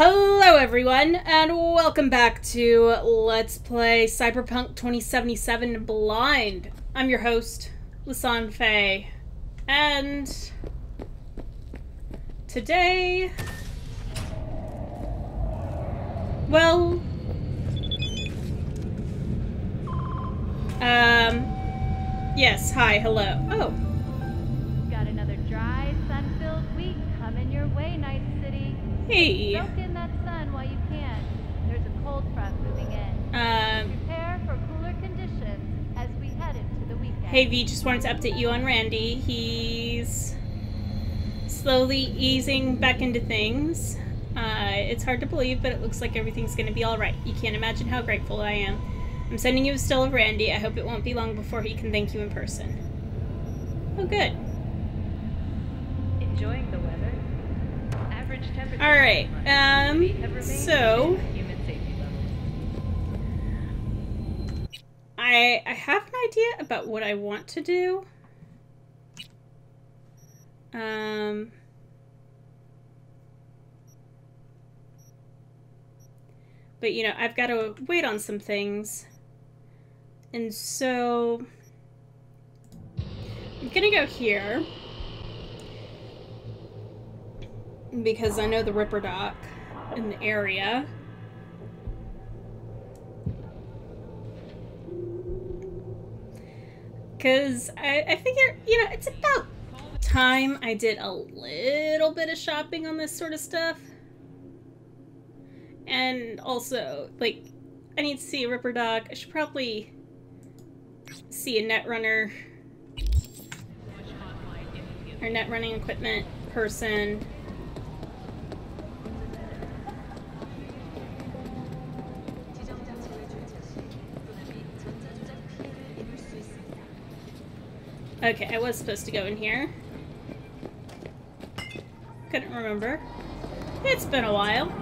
Hello everyone, and welcome back to Let's Play Cyberpunk 2077 Blind. I'm your host, Lasan Faye, and today, well, yes, hi, hello. Oh. Got another dry, sun-filled week coming your way, Night City. Hey. Soak in that sun while you can. There's a cold front moving in. Prepare for cooler conditions as we head into the weekend. Hey V, just wanted to update you on Randy. He's slowly easing back into things. It's hard to believe, but it looks like everything's gonna be alright. You can't imagine how grateful I am. I'm sending you a still of Randy. I hope it won't be long before he can thank you in person. Oh, good. Enjoying the weather. Average temperature. Alright, so I have an idea about what I want to do. But you know, I've got to wait on some things. And so I'm gonna go here because I know the Ripper Dock in the area. Because I figure, you know, it's about time I did a little bit of shopping on this sort of stuff. And also, like, I need to see a Ripper Dock. I should probably see a Netrunner or net running equipment person. Okay, I was supposed to go in here. Couldn't remember. It's been a while.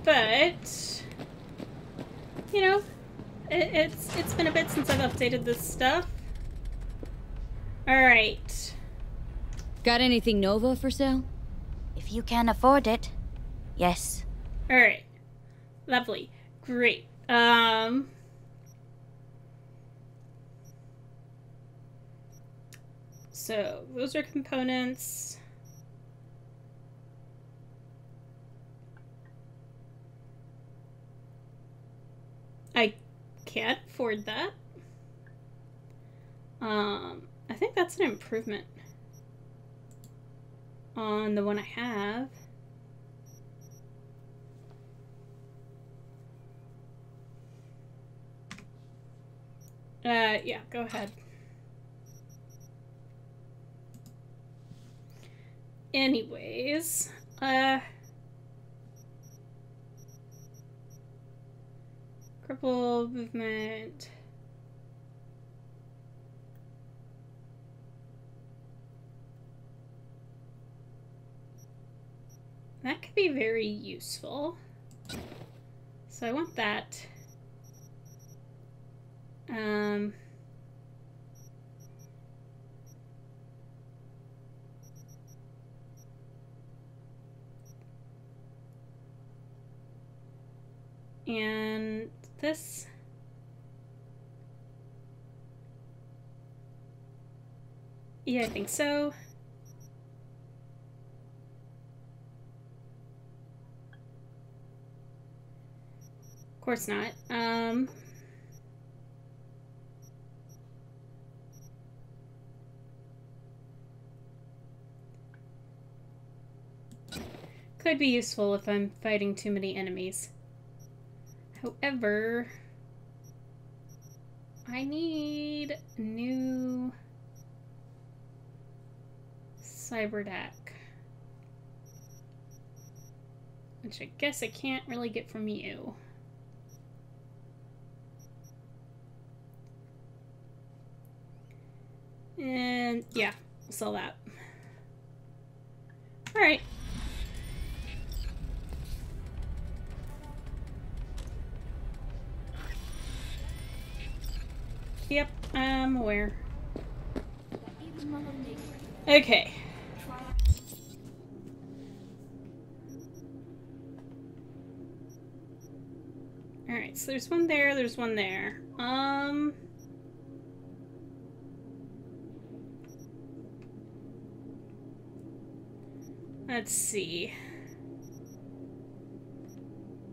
But, you know, it's been a bit since I've updated this stuff. Alright. Got anything Nova for sale? If you can afford it, yes. Alright. Lovely. Great. So, those are components. I can't afford that. I think that's an improvement on the one I have. Yeah, go ahead. Anyways, cripple movement. That could be very useful. So I want that. And this. Yeah, I think so. Of course not. Could be useful if I'm fighting too many enemies. However, I need a new cyber deck, which I guess I can't really get from you. And yeah, I'll sell that. All right. Yep, I'm aware. Okay. Alright, so there's one there, there's one there. Let's see.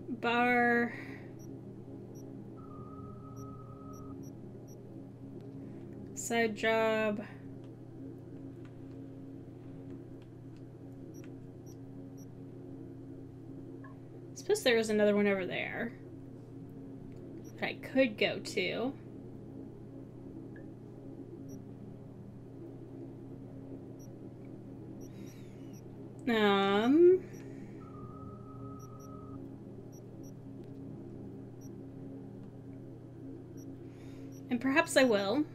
Bar. Side job. I suppose there was another one over there that I could go to. And perhaps I will.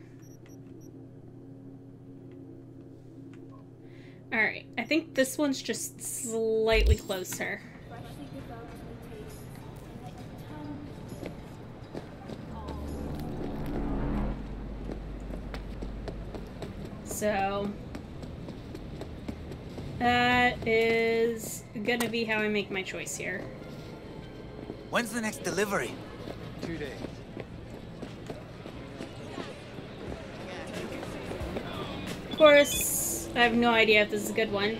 Alright, I think this one's just slightly closer. So that is gonna be how I make my choice here. When's the next delivery? 2 days. Of course, I have no idea if this is a good one.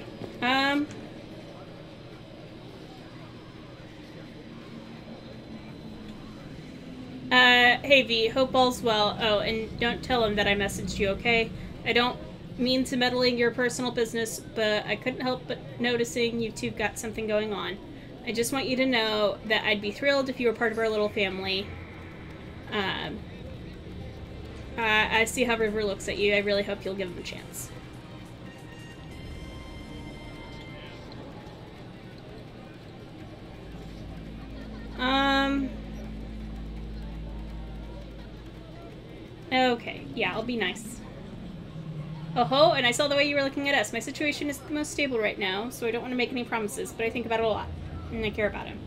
Hey V, hope all's well. Oh, and don't tell him that I messaged you, okay? I don't mean to meddle in your personal business, but I couldn't help but noticing you two got something going on. I just want you to know that I'd be thrilled if you were part of our little family. I see how River looks at you. I really hope you'll give him a chance. Okay, yeah, I'll be nice. Oh ho, and I saw the way you were looking at us. My situation is the most stable right now, so I don't want to make any promises, but I think about it a lot. And I care about him.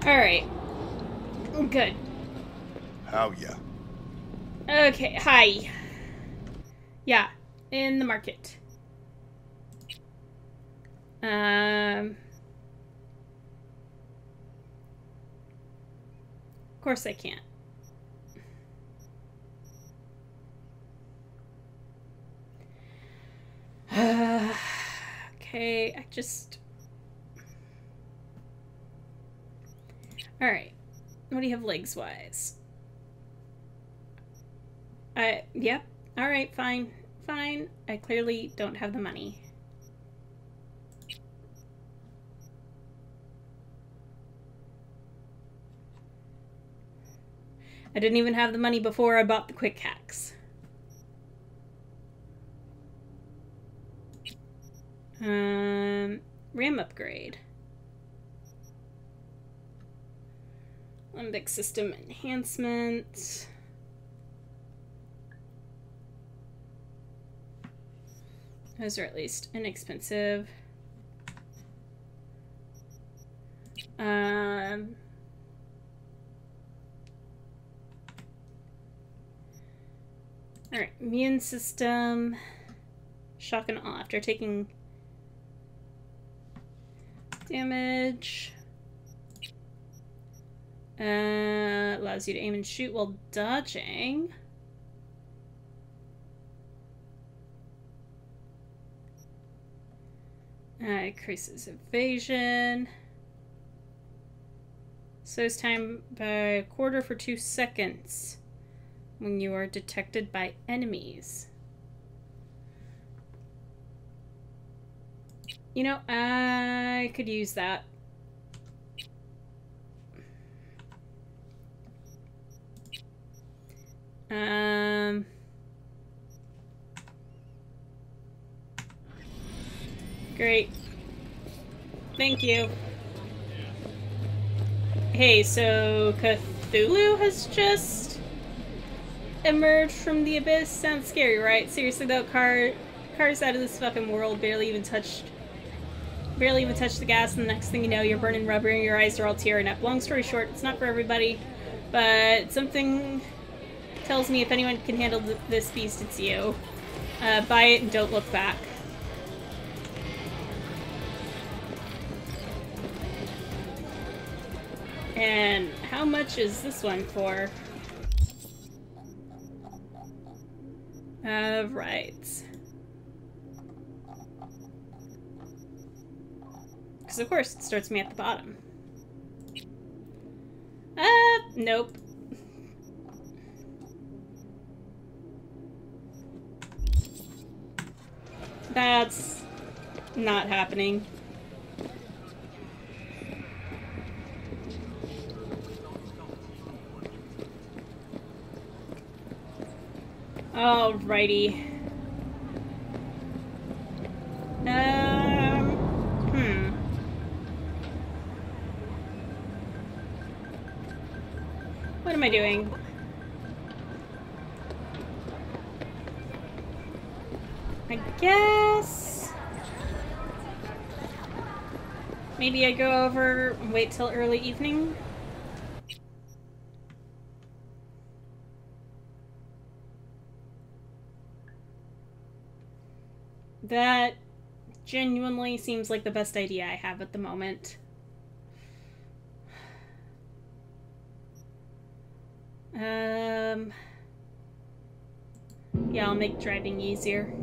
Alright. Good. How ya? Okay, hi. Yeah, in the market. Of course I can't. Okay, I just... Alright. What do you have legs-wise? Yep. Alright, fine. Fine. I clearly don't have the money. I didn't even have the money before I bought the quick hacks. RAM upgrade. Limbic system enhancement. Those are at least inexpensive. Alright, immune system. Shock and awe after taking damage. Allows you to aim and shoot while dodging. Increases evasion. Slows time by a quarter for 2 seconds when you are detected by enemies. You know, I could use that. Great. Thank you. Hey, so Cthulhu has just emerged from the abyss? Sounds scary, right? Seriously though, cars out of this fucking world barely even touched the gas, and the next thing you know, you're burning rubber and your eyes are all tearing up. Long story short, it's not for everybody, but something tells me if anyone can handle this beast, it's you. Buy it and don't look back. And how much is this one for? Right. Because of course it starts me at the bottom. Nope. That's not happening. Alrighty. What am I doing? I guess maybe I go over and wait till early evening. That genuinely seems like the best idea I have at the moment. Yeah, I'll make driving easier.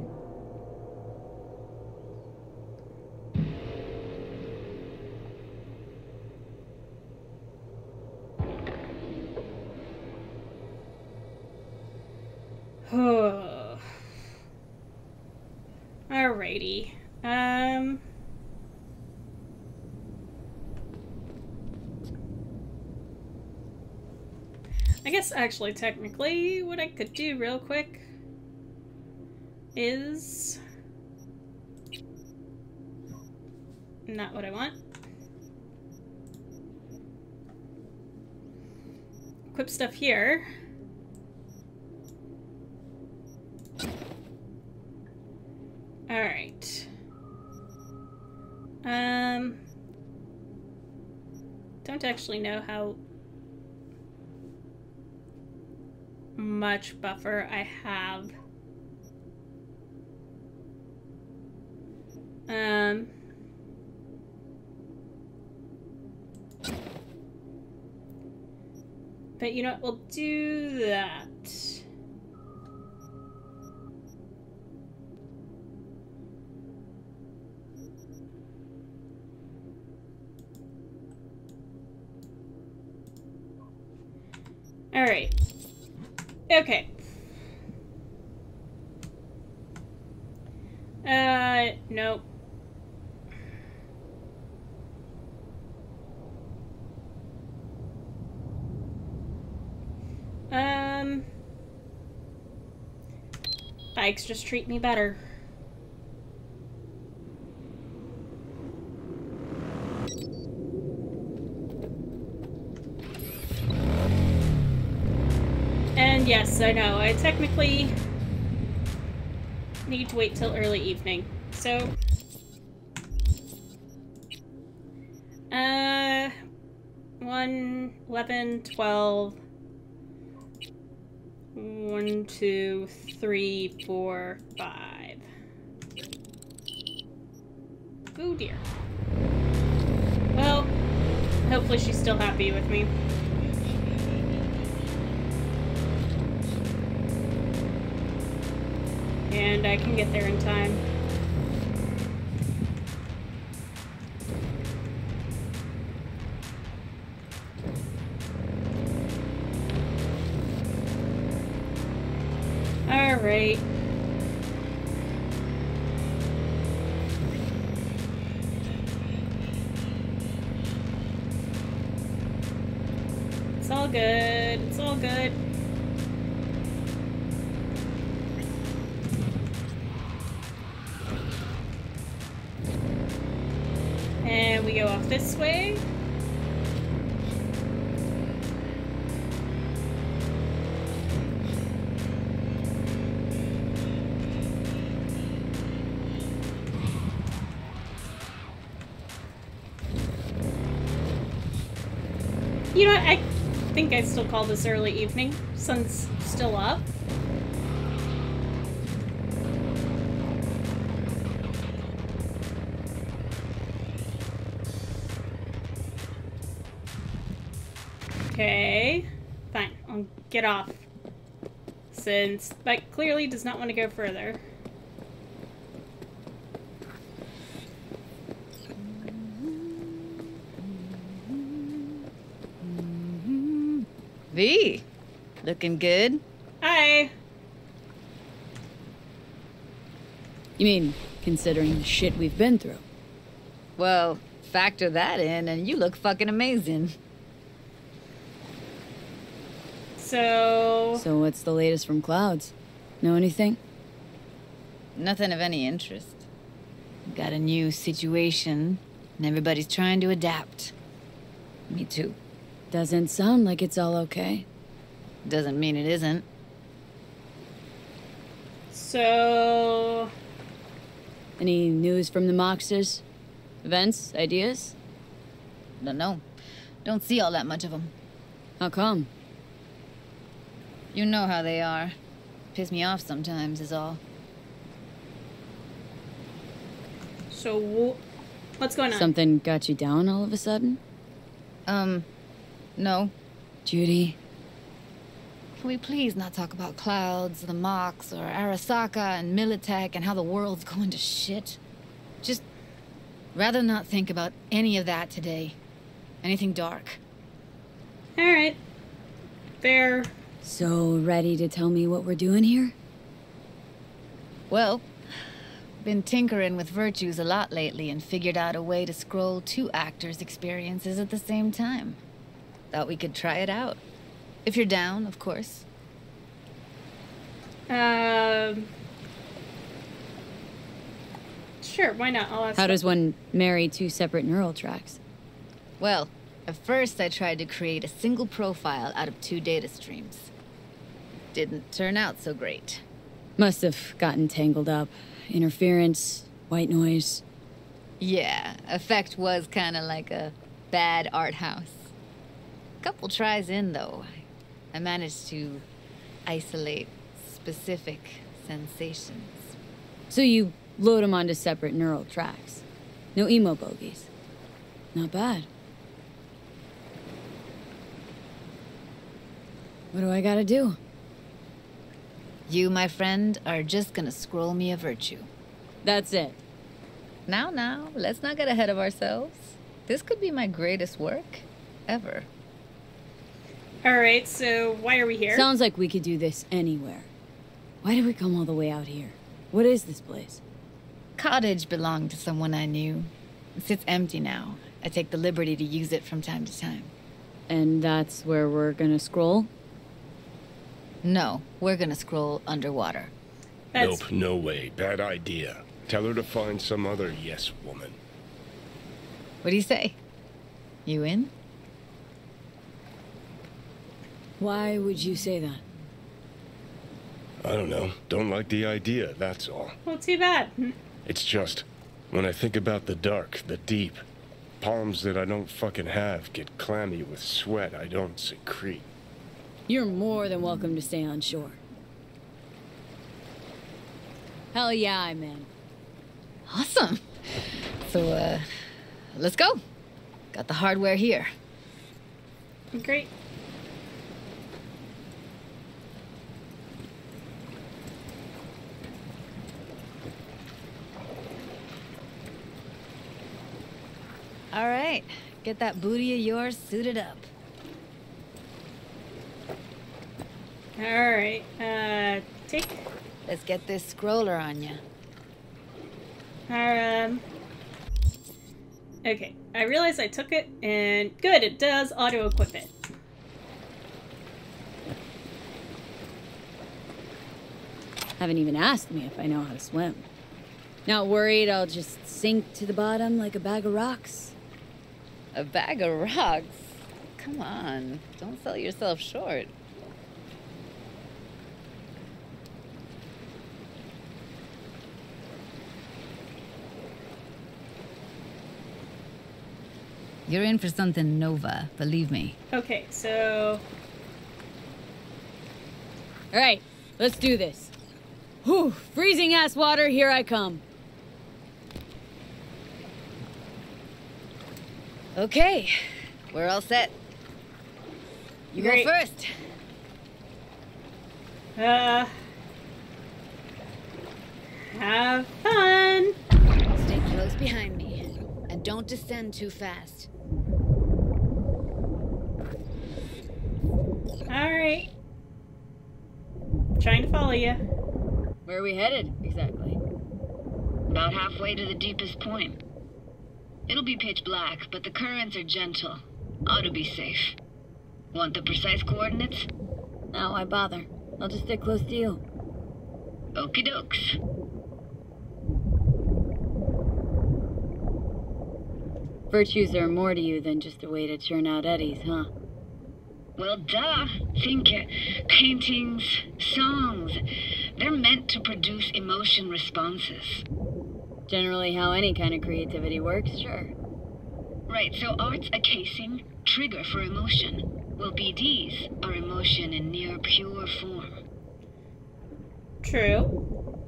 Alrighty. I guess actually technically what I could do real quick is not what I want. Equip stuff here. Alright. Don't actually know how much buffer I have. But you know what, we'll do that. Alright. Okay. Nope. Bikes just treat me better. And yes, I know, I technically need to wait till early evening. So, 1, 11, 12, 1, 2, 3, 4, 5. Oh dear. Well, hopefully she's still happy with me. And I can get there in time. Alright. It's all good. It's all good. And we go off this way. You know what? I think I'd still call this early evening. Sun's still up. Okay. Fine. I'll get off. Since Spike clearly does not want to go further. V, looking good. Hi. You mean, considering the shit we've been through? Well, factor that in and you look fucking amazing. So what's the latest from Clouds? Know anything? Nothing of any interest. Got a new situation, and everybody's trying to adapt. Me too. Doesn't sound like it's all okay. Doesn't mean it isn't. So... Any news from the Moxers? Events? Ideas? No. Don't see all that much of them. How come? You know how they are. Piss me off sometimes is all. So, what's going on? Something got you down all of a sudden? No. Judy? Can we please not talk about Clouds, the Mox, or Arasaka and Militech and how the world's going to shit? Just rather not think about any of that today. Anything dark. Alright. Fair. So, ready to tell me what we're doing here? Well, been tinkering with virtues a lot lately and figured out a way to scroll 2 actors' experiences at the same time. Thought we could try it out. If you're down, of course. Sure, why not? I'll ask. How does one marry 2 separate neural tracks? Well, at first I tried to create a single profile out of 2 data streams. Didn't turn out so great. Must have gotten tangled up. Interference, white noise. Yeah, effect was kind of like a bad art house. Couple tries in, though, I managed to isolate specific sensations. So you load them onto separate neural tracks. No emo bogies. Not bad. What do I gotta do? You, my friend, are just gonna scroll me a virtue. That's it. Now, let's not get ahead of ourselves. This could be my greatest work ever. Alright, so why are we here? Sounds like we could do this anywhere. Why did we come all the way out here? What is this place? Cottage belonged to someone I knew. It sits empty now. I take the liberty to use it from time to time. And that's where we're gonna scroll? No, we're gonna scroll underwater. Nope, no way. Bad idea. Tell her to find some other yes woman. What do you say? You in? Why would you say that? I don't know. Don't like the idea, that's all. Well, too bad. It's just, when I think about the dark, the deep, palms that I don't fucking have get clammy with sweat I don't secrete. You're more than welcome to stay on shore. Hell yeah, I'm in. Awesome. So, let's go. Got the hardware here. Great. All right, get that booty of yours suited up. Alright, take... Let's get this scroller on ya. Okay, I realized I took it, and good, it does auto-equip it. Haven't even asked me if I know how to swim. Not worried I'll just sink to the bottom like a bag of rocks? A bag of rocks? Come on, don't sell yourself short. You're in for something Nova, believe me. Okay, so... Alright, let's do this. Whew, freezing ass water, here I come. Okay, we're all set. You Great. go first. Have fun. Stay close behind me. And don't descend too fast. Alright. Trying to follow you. Where are we headed, exactly? About halfway to the deepest point. It'll be pitch black, but the currents are gentle. Ought to be safe. Want the precise coordinates? No, why bother? I'll just stick close to you. Okie dokes. Virtues are more to you than just a way to churn out eddies, huh? Well, duh. Think paintings, songs. They're meant to produce emotion responses. Generally how any kind of creativity works, sure. Right, so art's a casing, trigger for emotion. Well, BDs are emotion in near pure form. True.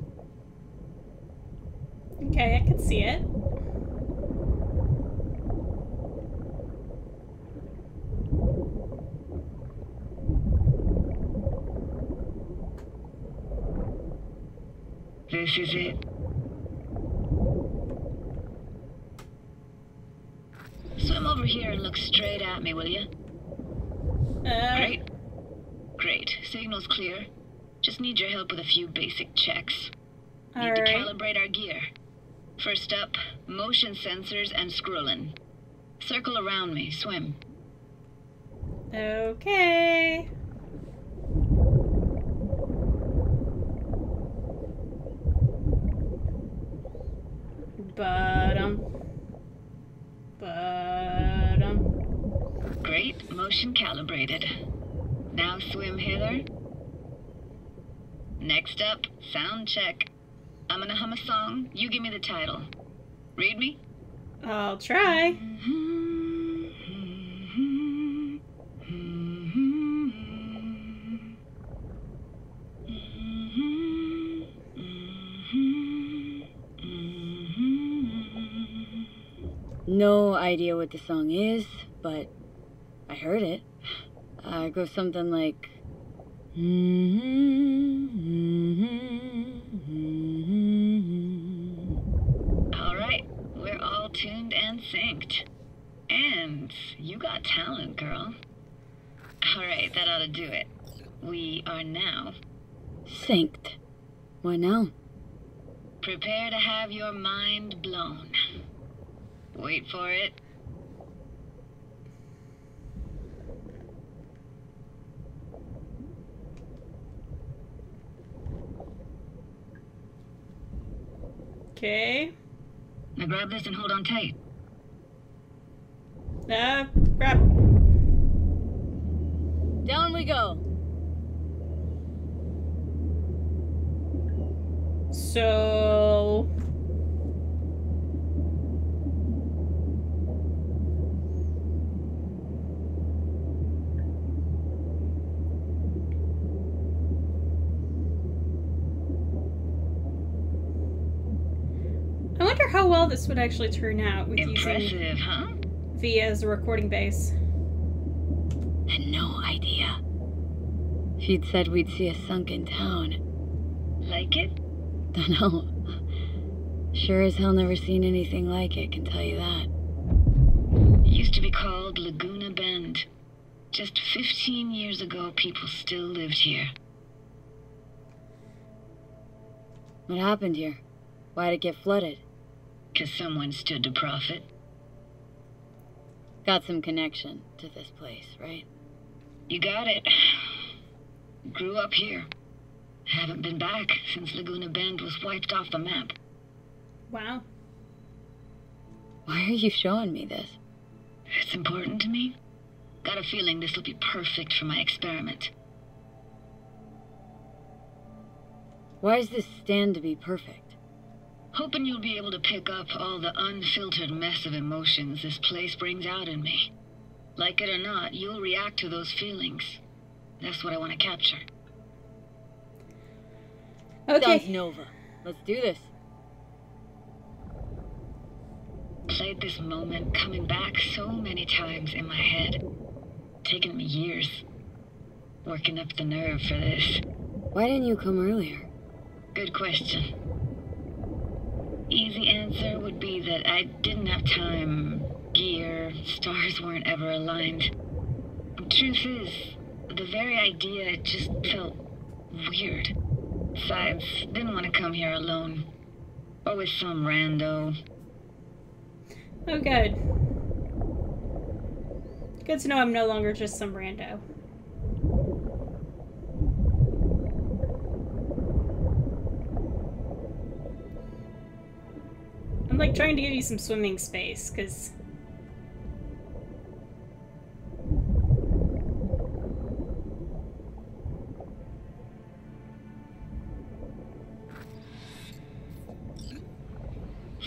Okay, I can see it. This is it. Swim over here and look straight at me, will you? Great. Great. Signal's clear. Just need your help with a few basic checks. Need to calibrate our gear. First up, motion sensors and scrolling. Circle around me. Swim. Okay. Great. Motion calibrated. Now swim hither. Next up, sound check. I'm gonna hum a song. You give me the title. Read me? I'll try. No idea what the song is, but I heard it. It goes something like... Alright, we're all tuned and synced. And you got talent, girl. Alright, that ought to do it. We are now... synced. Why now? Prepare to have your mind blown. Wait for it. Okay. Now grab this and hold on tight. Grab. Down we go. So... I wonder how well this would actually turn out with Impressive, using huh? V as a recording base. Had no idea. If you'd said we'd see a sunken town. Like it? Dunno. Sure as hell never seen anything like it, can tell you that. It used to be called Laguna Bend. Just 15 years ago, people still lived here. What happened here? Why'd it get flooded? 'Cause someone stood to profit. Got some connection to this place, right? You got it. Grew up here. Haven't been back since Laguna Bend was wiped off the map. Wow. Why are you showing me this? It's important to me. Got a feeling this will be perfect for my experiment. Why does this stand to be perfect? Hoping you'll be able to pick up all the unfiltered mess of emotions this place brings out in me. Like it or not, you'll react to those feelings. That's what I want to capture. Okay. Sounds Nova. Let's do this. Played this moment coming back so many times in my head. Taken me years. working up the nerve for this. Why didn't you come earlier? Good question. Easy answer would be that I didn't have time, gear, stars weren't ever aligned. Truth is, the very idea just felt weird. Besides, didn't want to come here alone. Or with some rando. Oh, good. Good to know I'm no longer just some rando. I'm like trying to give you some swimming space, because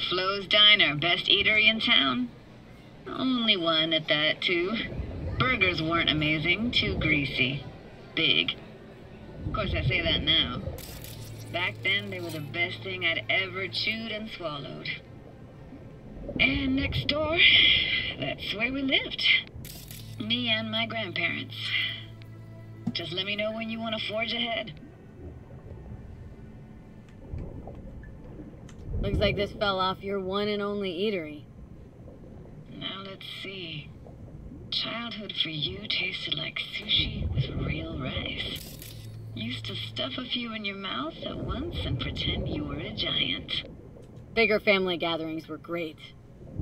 Flo's Diner, best eatery in town? Only one at that, too. Burgers weren't amazing, too greasy. Big. Of course, I say that now. Back then, they were the best thing I'd ever chewed and swallowed. And next door, that's where we lived. Me and my grandparents. Just let me know when you want to forge ahead. Looks like this fell off your one and only eatery. Now let's see. Childhood for you tasted like sushi with real rice. Used to stuff a few in your mouth at once and pretend you were a giant. Bigger family gatherings were great.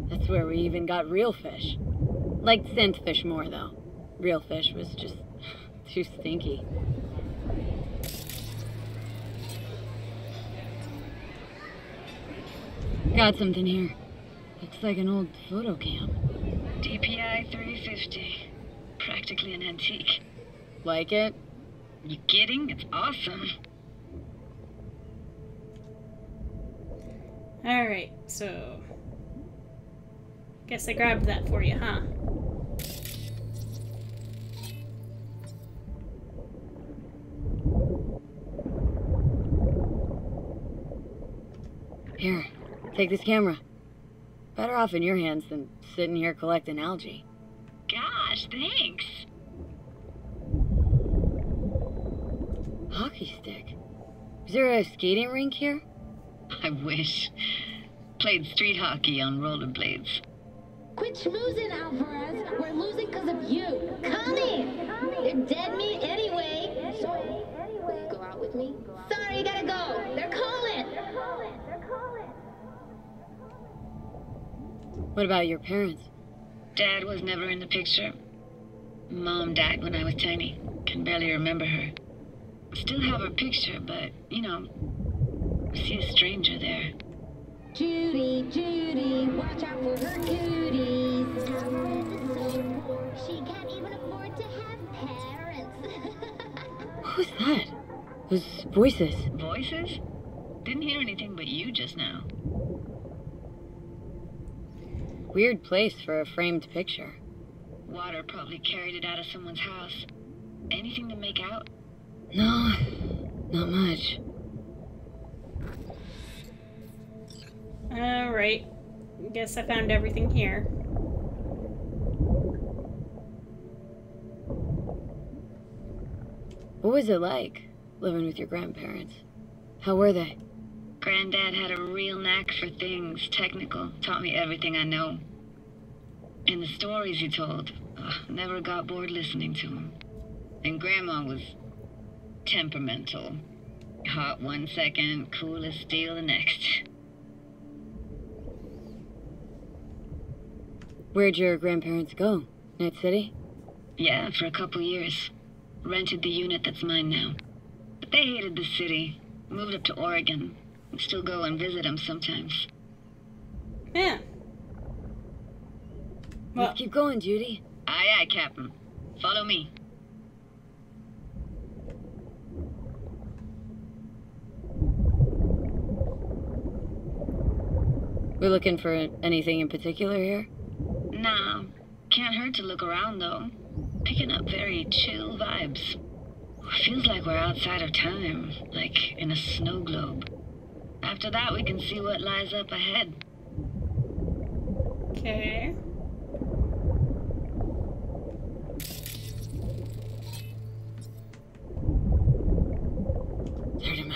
That's where we even got real fish. Liked scent fish more, though. Real fish was just too stinky. Got something here. Looks like an old photo cam. DPI 350. Practically an antique. Like it? You kidding? It's awesome. alright, so guess I grabbed that for you, huh? Here, take this camera. Better off in your hands than sitting here collecting algae. Gosh, thanks. Hockey stick? Is there a skating rink here? I wish. Played street hockey on rollerblades. Quit schmoozing, Alvarez. We're losing because of you. Come in. They're dead meat anyway. So, will you go out with me? Sorry, gotta go. They're calling. What about your parents? Dad was never in the picture. Mom died when I was tiny. Can barely remember her. Still have her picture, but, you know, see a stranger there. Judy, Judy, watch out for her cooties. Alvarez is so poor, she can't even afford to have parents. What was that? Those voices. Voices? Didn't hear anything but you just now. Weird place for a framed picture. Water probably carried it out of someone's house. Anything to make out? No, not much. Alright. Guess I found everything here. What was it like, living with your grandparents? How were they? Granddad had a real knack for things technical. Taught me everything I know. And the stories he told, never got bored listening to him. And Grandma was temperamental. Hot 1 second, cool as steel the next. Where'd your grandparents go? Night City? Yeah, for a couple years. Rented the unit that's mine now. But they hated the city. Moved up to Oregon. Still go and visit them sometimes. Yeah. Well, Let's keep going, Judy. Aye, aye, Captain. Follow me. We're looking for anything in particular here? Nah, can't hurt to look around though. Picking up very chill vibes. Feels like we're outside of time, like in a snow globe. After that, we can see what lies up ahead. okay.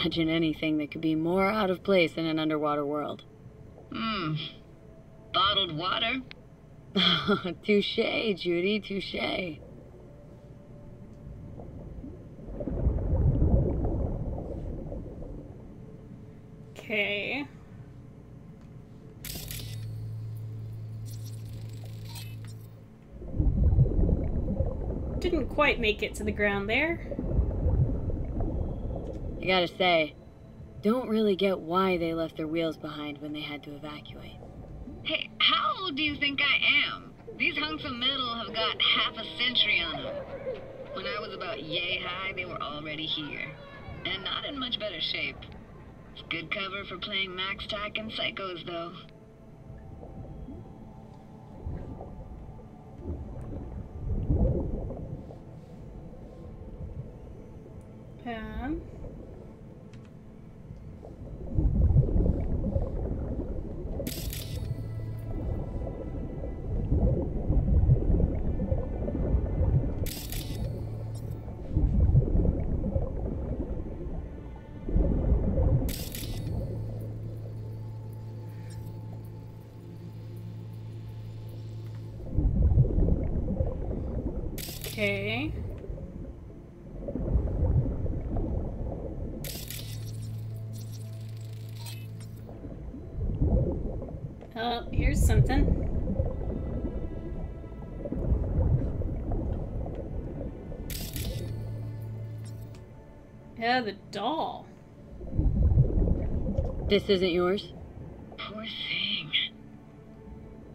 imagine anything that could be more out of place in an underwater world. Bottled water? Touché, Judy, touché. Okay. Didn't quite make it to the ground there. I gotta say, don't really get why they left their wheels behind when they had to evacuate. Hey, how old do you think I am? These hunks of metal have got half a century on them. When I was about yay high, they were already here. And not in much better shape. It's good cover for playing Max Tack and Psychos, though. Okay. Oh, here's something. Yeah, the doll. This isn't yours? Poor thing.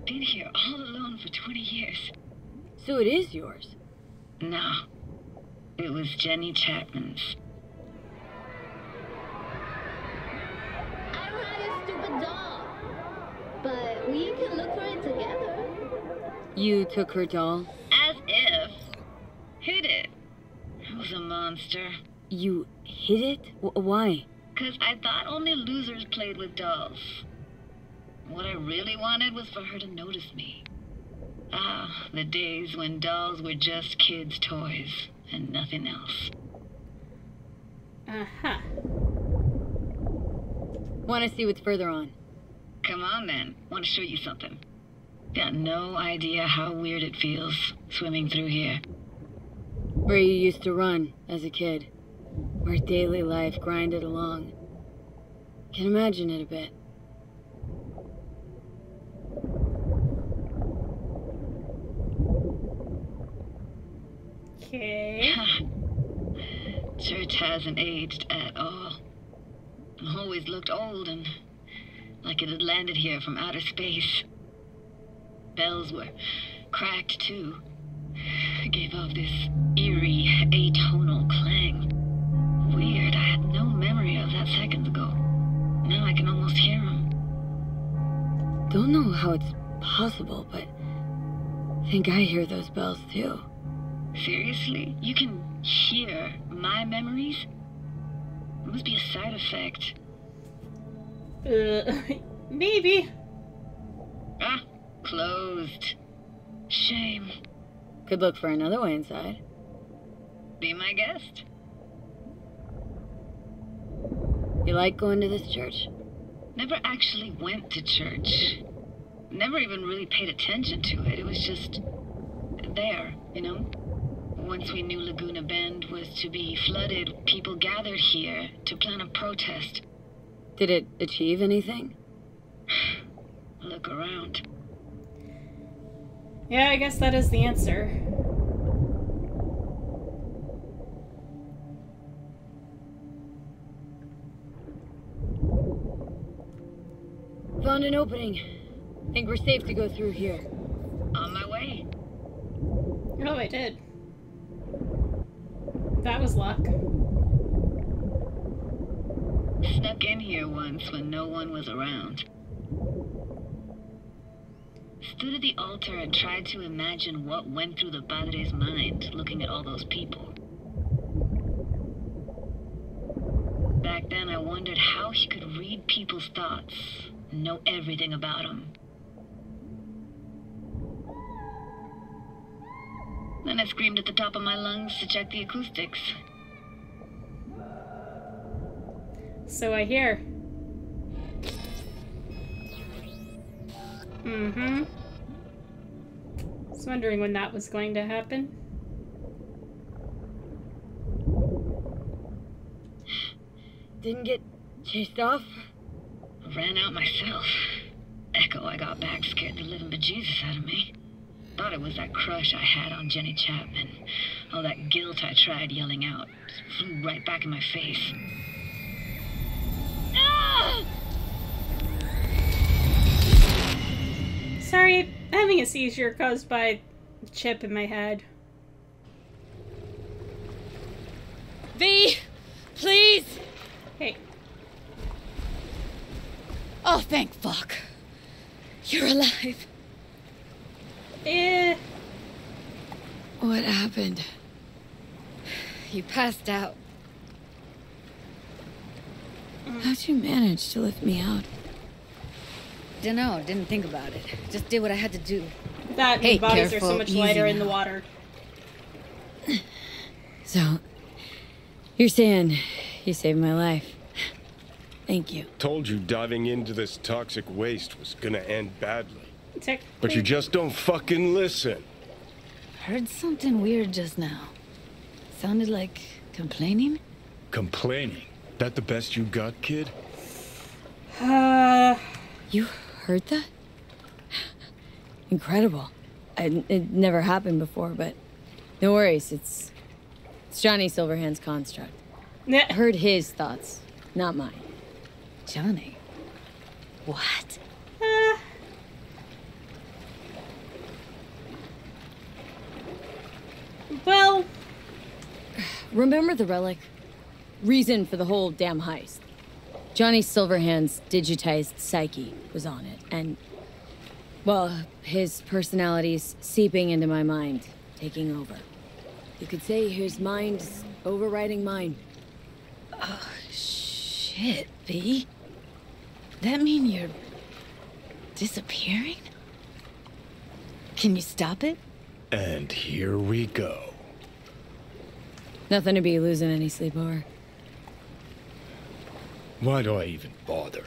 Been here all alone for 20 years. So it is yours? No. It was Jenny Chapman's. I don't have this stupid doll. But we can look for it together. You took her doll? As if. Hid it. I was a monster. You hid it? Why? 'Cause I thought only losers played with dolls. What I really wanted was for her to notice me. Ah, the days when dolls were just kids' toys and nothing else. Uh-huh. Want to see what's further on? Come on then, want to show you something. Got no idea how weird it feels swimming through here. Where you used to run as a kid. Where daily life grinded along. Can imagine it a bit. Okay. Church hasn't aged at all. Always looked old and like it had landed here from outer space. Bells were cracked too. Gave off this eerie, atonal clang. Weird, I had no memory of that seconds ago. Now I can almost hear them. Don't know how it's possible, but I think I hear those bells too. Seriously? You can hear my memories? It must be a side effect. Maybe. Ah, closed. Shame. Could look for another way inside. Be my guest. You like going to this church? Never actually went to church. Never even really paid attention to it. It was just there, you know? Once we knew Laguna Bend was to be flooded, people gathered here to plan a protest. Did it achieve anything? Look around. Yeah, I guess that is the answer. Found an opening. Think we're safe to go through here. On my way. Oh, I did. That was luck. Snuck in here once when no one was around. Stood at the altar and tried to imagine what went through the padre's mind looking at all those people. Back then I wondered how he could read people's thoughts and know everything about them. Then I screamed at the top of my lungs to check the acoustics. So I hear. Mm-hmm. I was wondering when that was going to happen. Didn't get chased off? Ran out myself. Echo, I got back scared the living bejesus out of me. Thought it was that crush I had on Jenny Chapman. All that guilt I tried yelling out just flew right back in my face. Ah! Sorry, having a seizure caused by a chip in my head. V! Please! Hey. Oh, thank fuck. You're alive. What happened? You passed out. How'd you manage to lift me out? Dunno, didn't think about it. Just did what I had to do. That hey, bodies careful, are so much lighter easy in the now. water. So, you're saying you saved my life. Thank you. Told you diving into this toxic waste was gonna end badly. Technically. But you just don't fucking listen. Heard something weird just now. Sounded like complaining? Complaining? That the best you got, kid? You heard that? Incredible. It never happened before, but no worries. It's Johnny Silverhand's construct. I heard his thoughts, not mine. Johnny? What? Well... Remember the relic? Reason for the whole damn heist. Johnny Silverhand's digitized psyche was on it, and... well, his personality's seeping into my mind, taking over. You could say his mind's overriding mine. Oh, shit, V. That mean you're... disappearing? Can you stop it? And here we go. Nothing to be losing any sleep over. Why do I even bother?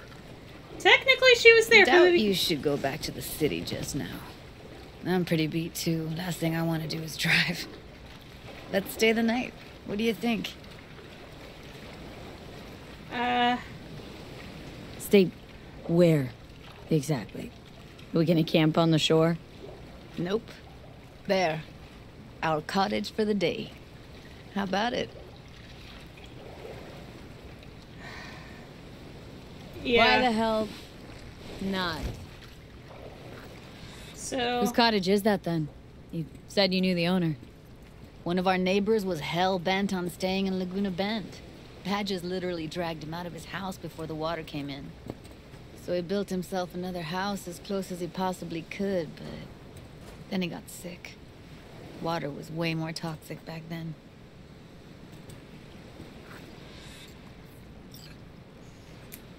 Technically, she was there for Doubt the... you should go back to the city just now. I'm pretty beat, too. Last thing I want to do is drive. Let's stay the night. What do you think? Stay where, exactly? Are we gonna camp on the shore? Nope. There. Our cottage for the day. How about it? Yeah. Why the hell not? So... Whose cottage is that then? You said you knew the owner. One of our neighbors was hell-bent on staying in Laguna Bend. Badges literally dragged him out of his house before the water came in. So he built himself another house as close as he possibly could, but then he got sick. Water was way more toxic back then.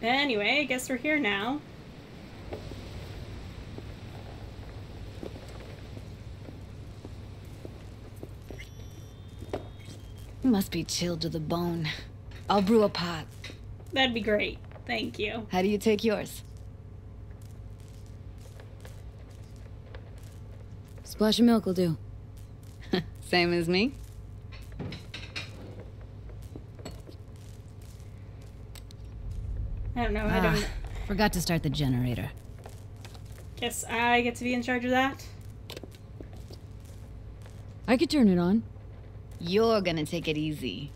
Anyway, I guess we're here now. You must be chilled to the bone. I'll brew a pot. That'd be great. Thank you. How do you take yours? Splash of milk will do. Same as me? I don't know. I don't... Forgot to start the generator. Guess I get to be in charge of that. I could turn it on. You're gonna take it easy.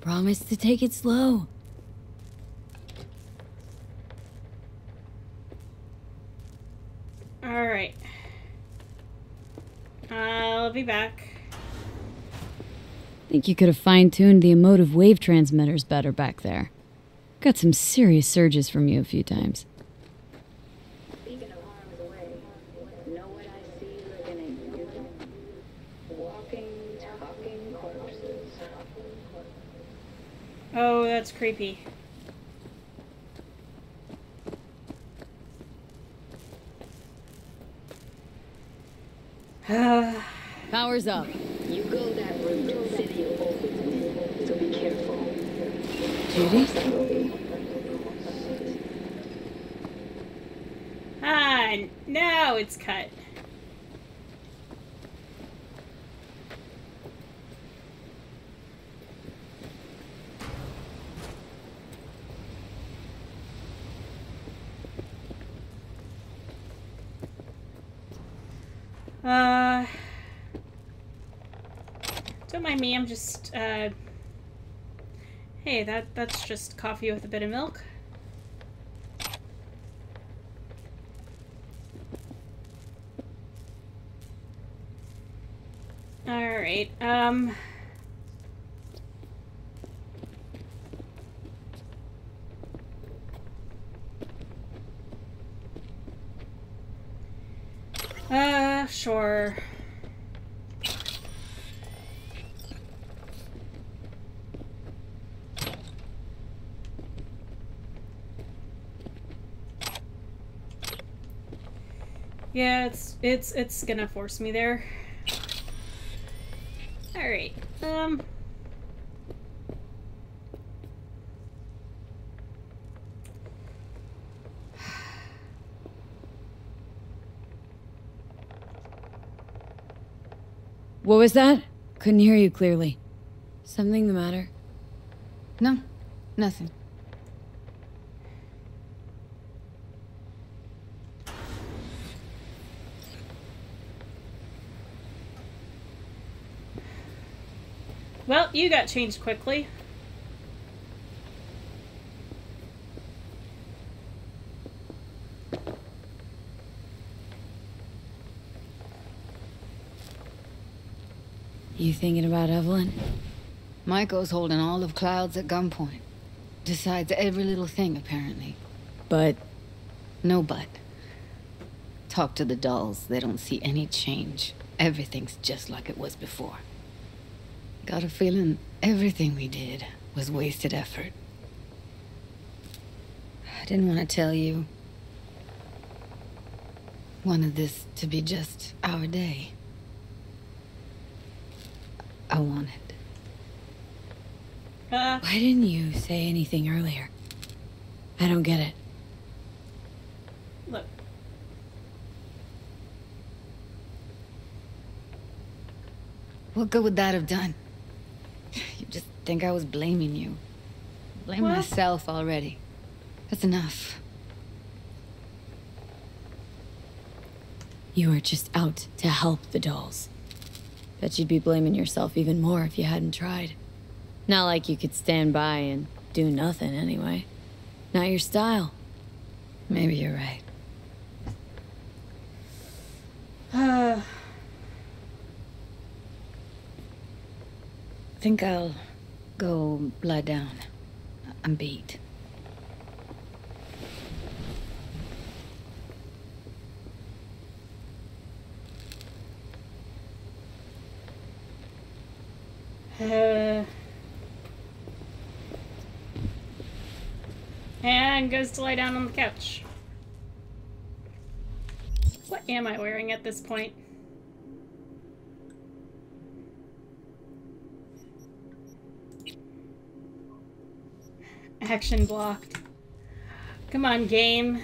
Promise to take it slow. Alright. I'll be back. Think you could have fine-tuned the emotive wave transmitters better back there. Got some serious surges from you a few times. Speaking of harm's way, know what I see looking at you? Walking, talking corpses. Oh, that's creepy. Power's up. You go that route, city opens, so be careful. Judy? Ah, now it's cut. Don't mind me, I'm just, hey, that's just coffee with a bit of milk. Alright, sure. Yeah, it's gonna force me there. Alright, What was that? Couldn't hear you clearly. Something the matter? No, nothing. well, you got changed quickly. You thinking about Evelyn? Michael's holding all of Clouds at gunpoint. Decides every little thing, apparently. But... No but. Talk to the dolls. They don't see any change. Everything's just like it was before. Got a feeling everything we did was wasted effort. I didn't want to tell you. Wanted this to be just our day. I wanted. Why didn't you say anything earlier? I don't get it. Look. What good would that have done? You just think I was blaming you. Blame What? myself already. That's enough. You were just out to help the dolls. Bet you'd be blaming yourself even more if you hadn't tried. Not like you could stand by and do nothing anyway. Not your style. Maybe you're right. I think I'll go lie down. I'm beat. And goes to lie down on the couch. What am I wearing at this point? Action blocked. Come on, game.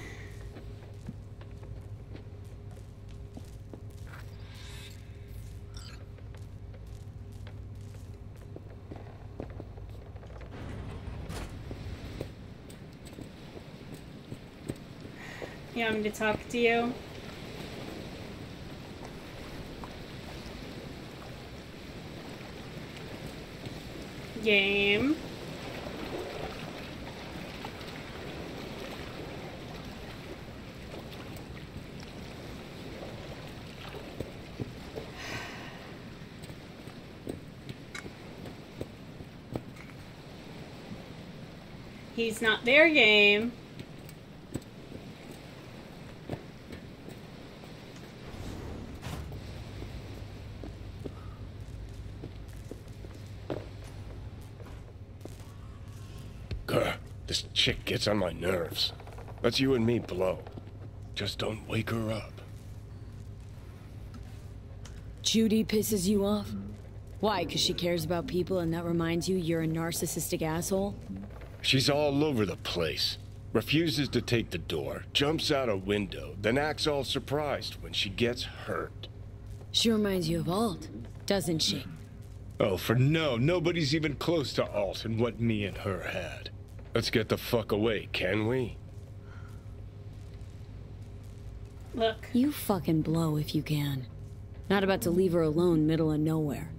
You want me to talk to you? Game. He's not there, game. This chick gets on my nerves. Let's you and me blow. Just don't wake her up. Judy pisses you off? Why, because she cares about people and that reminds you you're a narcissistic asshole? She's all over the place. Refuses to take the door, jumps out a window, then acts all surprised when she gets hurt. She reminds you of Alt, doesn't she? Oh, for no, nobody's even close to Alt and what me and her had. Let's get the fuck away, can we? Look. You fucking blow if you can. Not about to leave her alone middle of nowhere.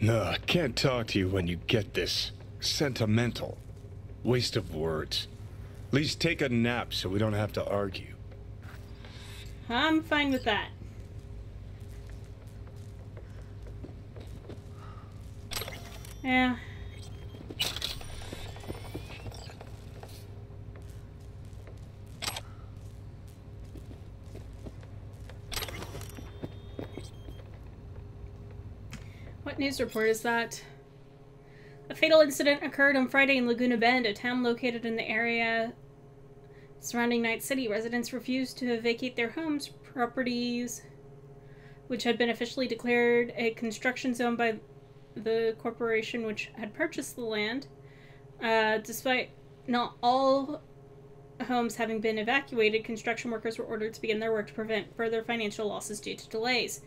No, I can't talk to you when you get this sentimental. Waste of words. At least take a nap so we don't have to argue. I'm fine with that. Yeah. What news report is that? A fatal incident occurred on Friday in Laguna Bend, a town located in the area surrounding Night City. Residents refused to vacate their homes, properties, which had been officially declared a construction zone by the corporation which had purchased the land. Despite not all homes having been evacuated, construction workers were ordered to begin their work to prevent further financial losses due to delays.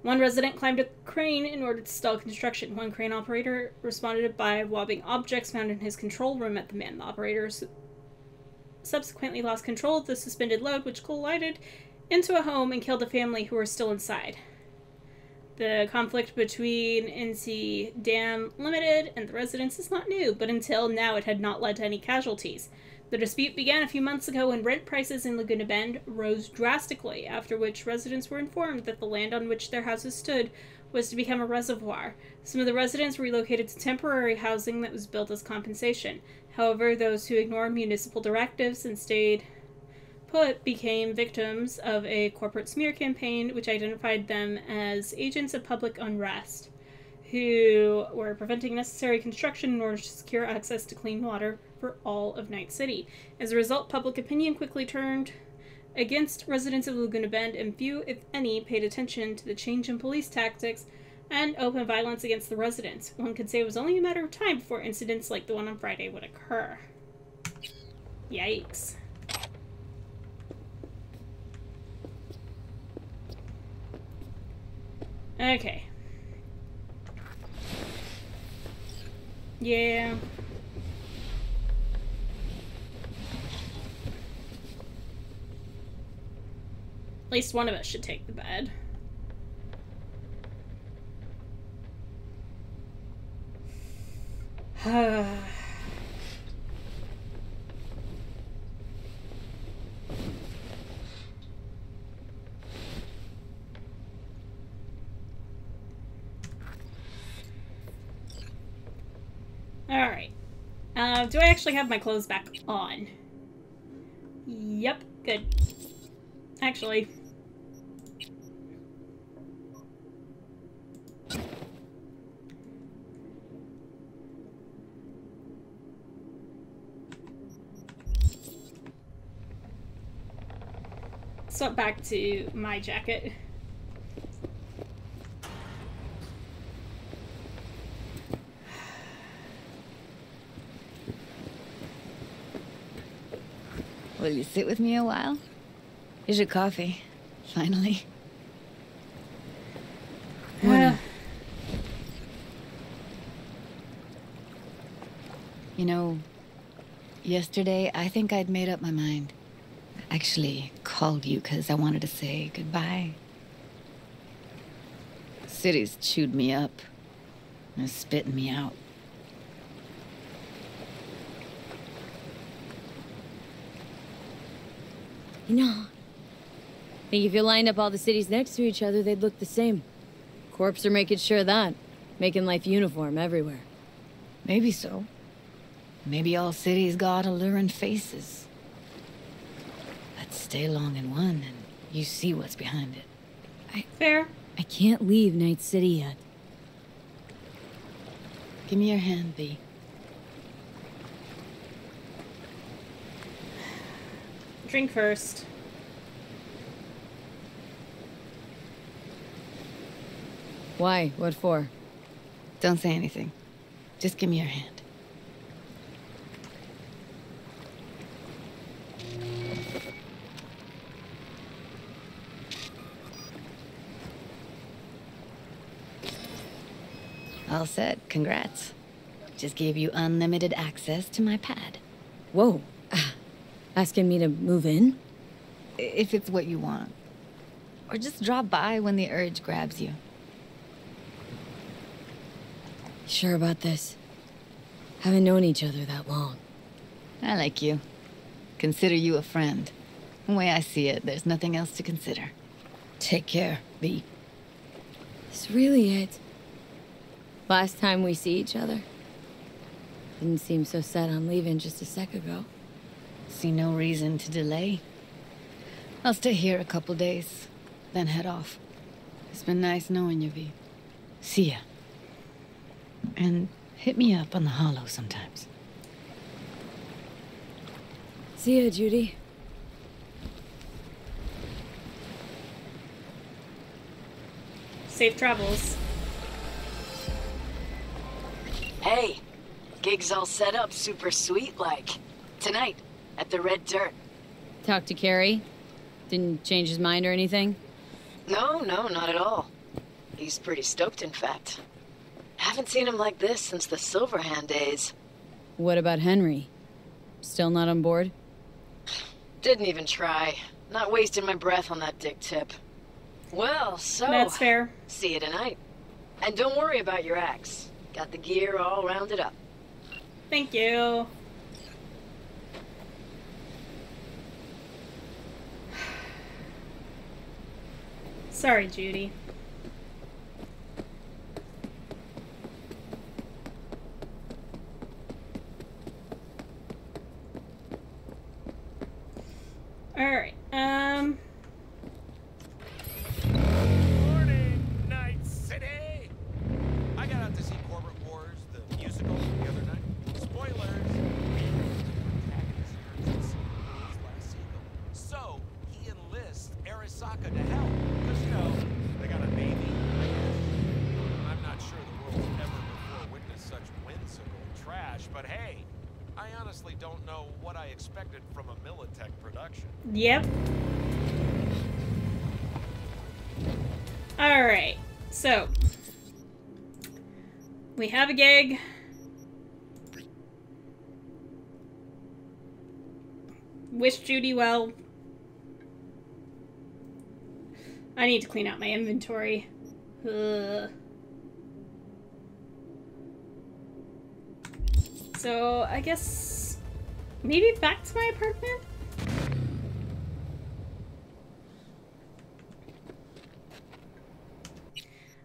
One resident climbed a crane in order to stall construction. One crane operator responded by wobbing objects found in his control room at the man. The operator subsequently lost control of the suspended load, which collided into a home and killed a family who were still inside. The conflict between NC Dam Limited and the residents is not new, but until now it had not led to any casualties. The dispute began a few months ago when rent prices in Laguna Bend rose drastically, after which residents were informed that the land on which their houses stood was to become a reservoir. Some of the residents relocated to temporary housing that was built as compensation. However, those who ignored municipal directives and stayed put became victims of a corporate smear campaign which identified them as agents of public unrest who were preventing necessary construction in order to secure access to clean water for all of Night City. As a result, public opinion quickly turned against residents of Laguna Bend, and few, if any, paid attention to the change in police tactics and open violence against the residents. One could say it was only a matter of time before incidents like the one on Friday would occur. Yikes. Okay. Yeah. At least one of us should take the bed. Alright. Do I actually have my clothes back on? Yep, good. Actually. Swap back to my jacket. Will you sit with me a while? Here's your coffee. Finally. You know, yesterday I think I'd made up my mind. I actually called you because I wanted to say goodbye. City's chewed me up. And spitting me out. You know, I think if you lined up all the cities next to each other, they'd look the same. Corps are making sure of that. Making life uniform everywhere. Maybe so. Maybe all cities got alluring faces. Let's stay long in one and you see what's behind it. Fair. I can't leave Night City yet. Give me your hand, B. Drink first. Why? What for? Don't say anything. Just give me your hand. all set. Congrats. Just gave you unlimited access to my pad. Whoa. Asking me to move in? If it's what you want. Or just drop by when the urge grabs you. Sure about this? Haven't known each other that long. I like you. Consider you a friend. The way I see it, there's nothing else to consider. Take care, V. Is really it? Last time we see each other? Didn't seem so set on leaving just a sec ago. See no reason to delay. I'll stay here a couple days, then head off. It's been nice knowing you, V. See ya. And hit me up on the holo sometimes. See ya, Judy. Safe travels. Hey, gig's all set up super sweet like. Tonight, at the Red Dirt. Talked to Carrie? Didn't change his mind or anything? No, not at all. He's pretty stoked, in fact. Haven't seen him like this since the Silverhand days. What about Henry? Still not on board? Didn't even try. Not wasting my breath on that dick tip. Well, so... That's fair. See you tonight. And don't worry about your axe. Got the gear all rounded up. Thank you. Sorry, Judy. Alright, Morning, Night City! I got out to see Corporate Wars, the musical, the other night. Spoilers! So, he enlists Arasaka to help. Because, you know, they got a navy, I guess. I'm not sure the world's ever before witnessed such whimsical trash, but hey, I honestly don't know what I expected from a Militech production. yep. Alright, so. We have a gig. Wish Judy well. I need to clean out my inventory. Ugh. So, I guess maybe back to my apartment?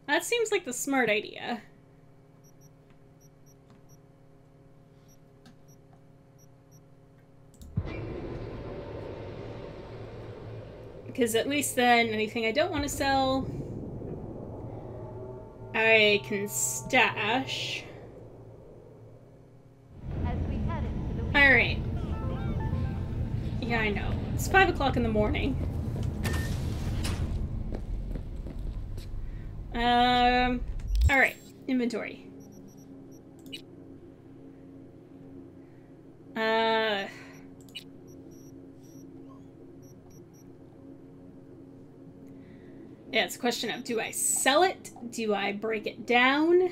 That seems like the smart idea. Because at least then, anything I don't want to sell, I can stash. Alright. Yeah, I know. It's 5 o'clock in the morning. Alright. Inventory. Yeah, it's a question of, do I sell it? Do I break it down?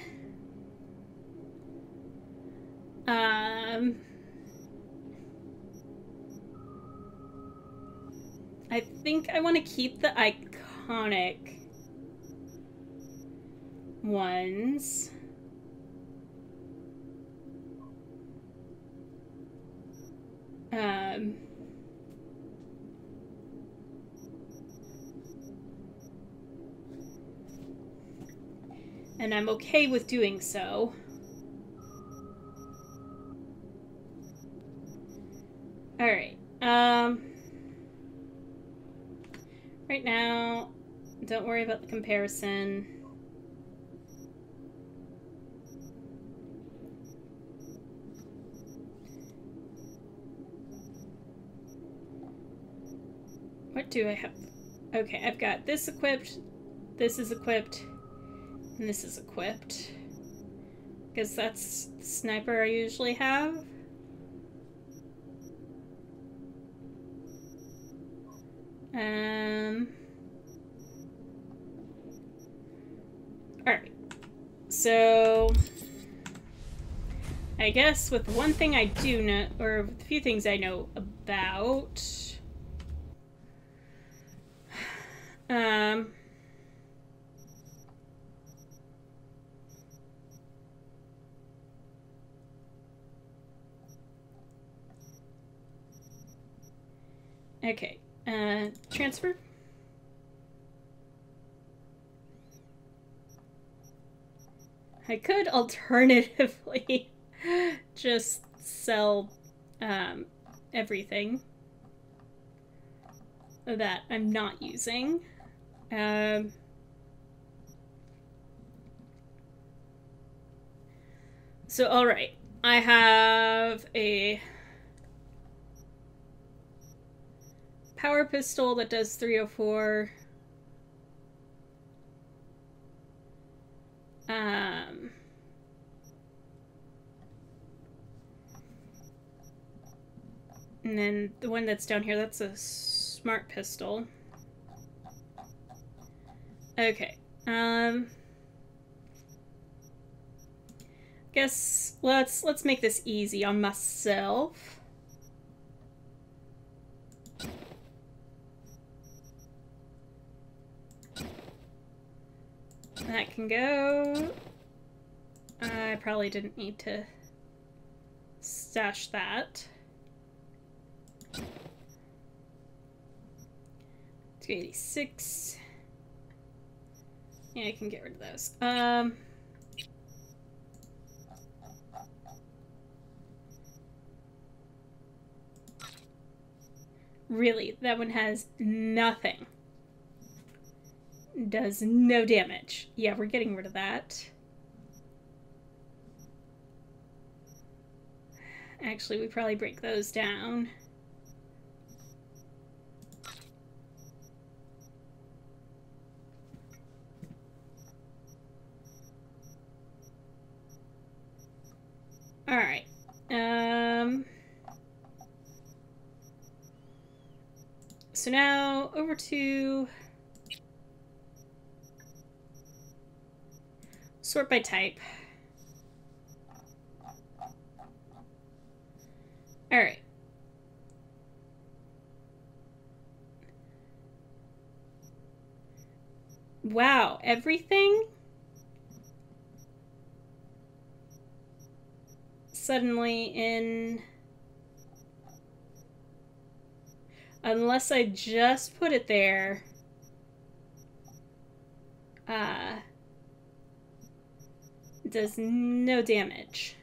I think I want to keep the iconic ones. And I'm okay with doing so. Alright, right now, don't worry about the comparison. What do I have? Okay, I've got this equipped, this is equipped, and this is equipped. Because that's the sniper I usually have. Alright. so I guess with one thing I do know, or a few things I know about, okay, transfer. I could alternatively just sell everything that I'm not using. So, alright. I have a power pistol that does 304. And then the one that's down here, that's a smart pistol. Okay. Guess let's make this easy on myself. That can go. I probably didn't need to stash that. 286. Yeah, I can get rid of those. Really, that one has nothing. Does no damage. Yeah, we're getting rid of that. Actually, we probably break those down. Alright. So now over to sort by type. Alright. Wow, everything suddenly in... Unless I just put it there, does no damage.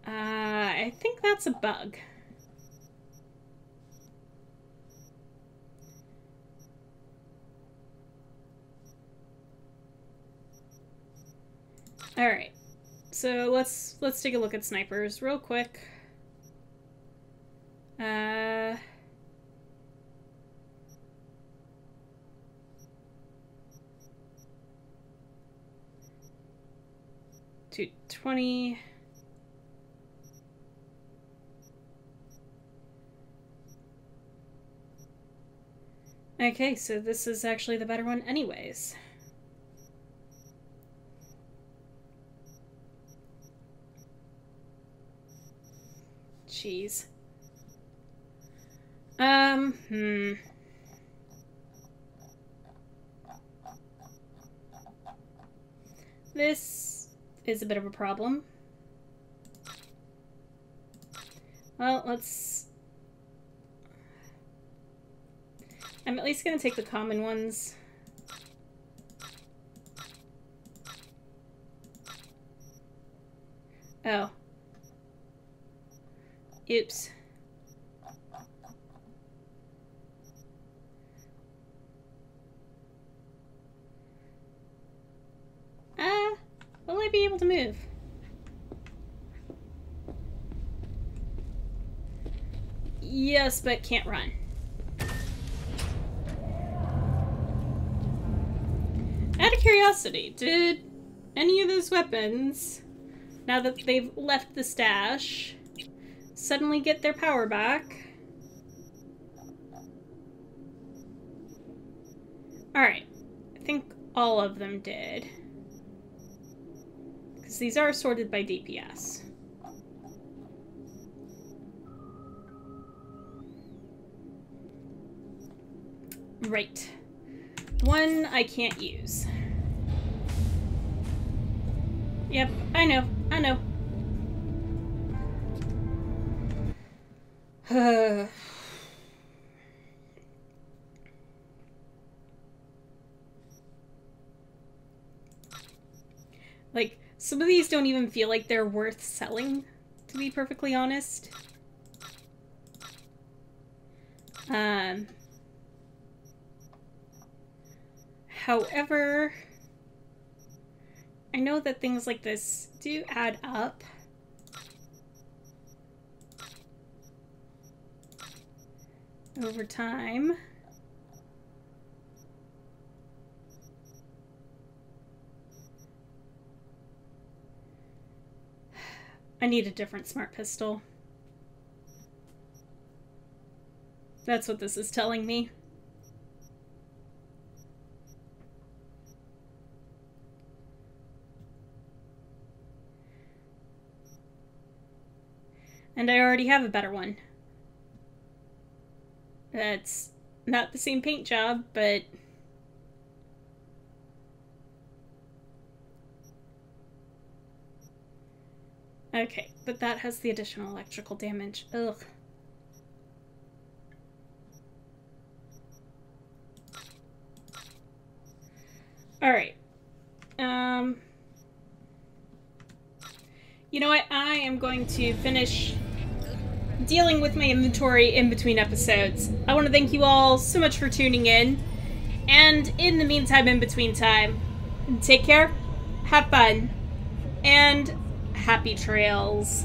I think that's a bug. All right, so let's take a look at snipers real quick. Uh, 220. Okay, so this is actually the better one anyways. Jeez. This is a bit of a problem. Well, I'm at least gonna take the common ones. Oh. Oops. Will I be able to move? Yes, but can't run. Out of curiosity, did any of those weapons, now that they've left the stash, suddenly get their power back? Alright. I think all of them did. Because these are sorted by DPS. Right. One I can't use. Yep, I know. I know. Like, some of these don't even feel like they're worth selling, to be perfectly honest. However, I know that things like this do add up. Over time. I need a different smart pistol. That's what this is telling me. And I already have a better one. That's not the same paint job, but... Okay, but that has the additional electrical damage. Ugh. Alright. You know what? I am going to finish dealing with my inventory in between episodes. I want to thank you all so much for tuning in. And in the meantime, in between time, take care, have fun, and happy trails.